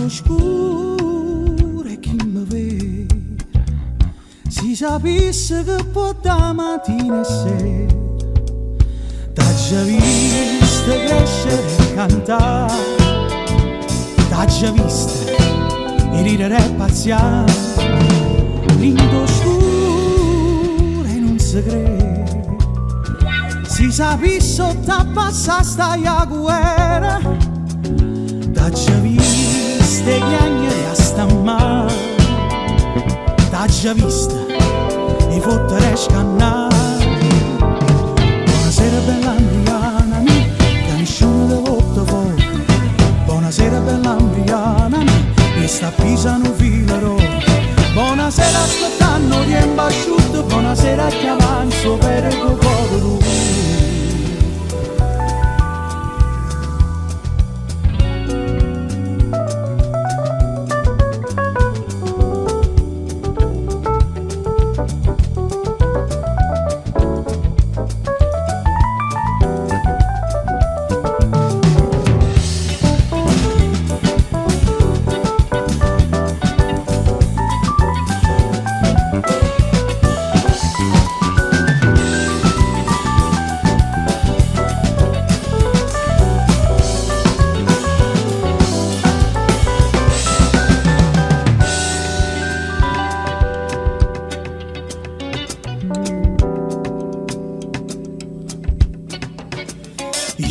oscuro e chi mi vede si sapesse che può da mattina e sera t'ha già visto crescere e cantare, t'ha già visto e ridere e pazziare, lindo oscuro e non si crede, si sapesse t'ha passata sta guerra, t'ha già visto piangere a stammare, t'ha già visto e fottere scannare. Buonasera bella Andriana mia, che nessuno ti porta fuori. Buonasera bella Andriana mia, che sta pisando filo rosso. Buonasera aspettando tempo asciutto, buonasera che avanzo per il cocoro.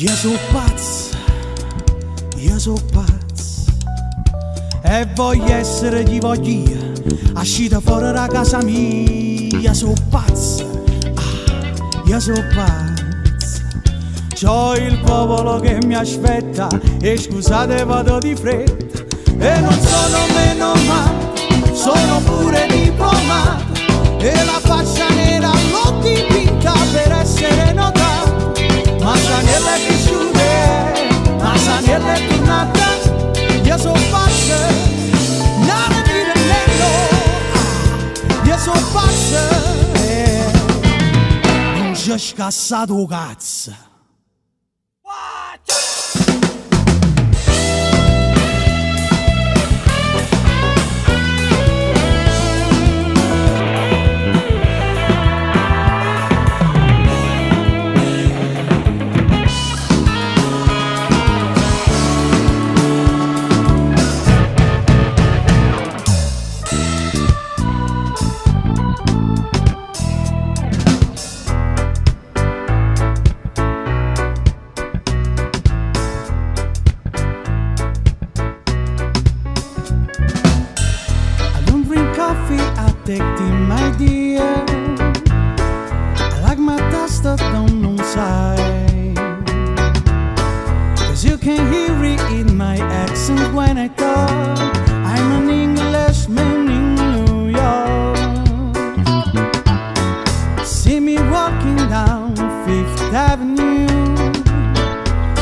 io so pazzo, e voglio essere chi voglio io, uscita fuori da casa mia, so pazzo, io so pazzo, c'ho il popolo che mi aspetta, e scusate vado di fretta, e non sono meno male, sono pure diplomato, e la faccia nera l'ho dipinta per essere notato, ma Saniella è cresciuta, ma Saniella è tornata, io so pazzo, nada di nemmeno, io so pazzo, non ci ho scassato cazzo. Take tea, my dear. I like my testa down on side, 'cause you can hear it in my accent when I talk. I'm an Englishman in New York. See me walking down Fifth Avenue,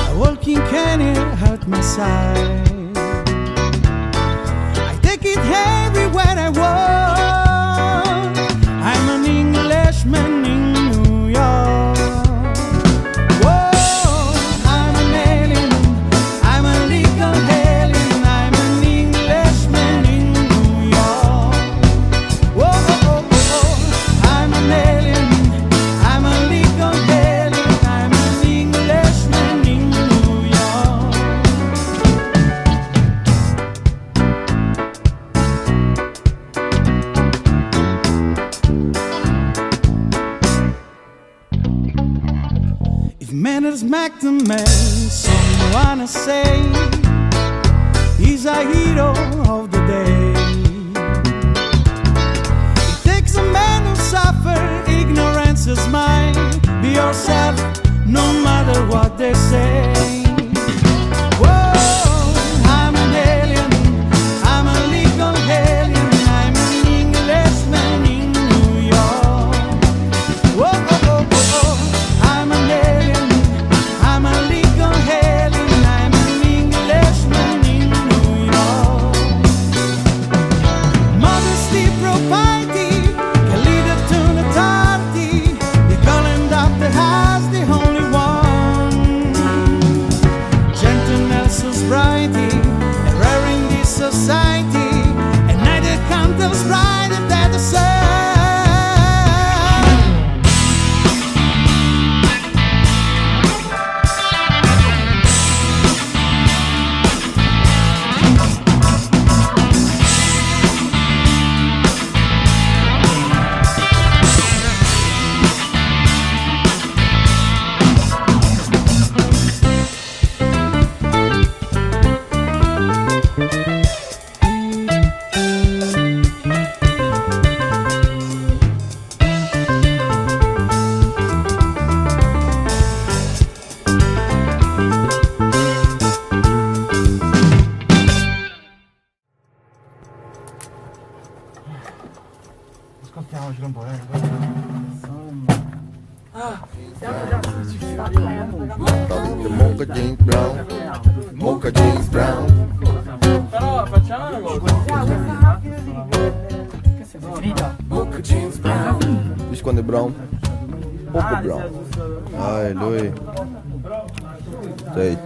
a walking cane hurt my side. I take it everywhere I walk. I'm an Englishman in New York. Whoa, I'm an alien, I'm a legal alien. I'm an Englishman in New York. Whoa, oh, oh, oh, I'm an alien, I'm a legal alien. I'm an Englishman in New York. If manners make the man, someone say he's a hero of the day. It takes a man who suffer ignorance is mine. Be yourself, no matter what they say. Whoa, I'm an alien, I'm a legal alien. I'm an Englishman in New York. Whoa, oh, oh, oh, oh. I'm an alien, I'm a legal alien. I'm an Englishman in New York. Modesty, propriety can lead it to notoriety. You're calling up the house, the only one. Gentleness, sobriety, and rare in this society, and neither candles brighter than the sun. Ascoltiamoci un po', Mocha jeans brown, mocha jeans brown. Però facciamo una cosa. Che è finita? Mocha jeans brown. Dici quando è brown? Poco brown. Ah, è lui. Sei.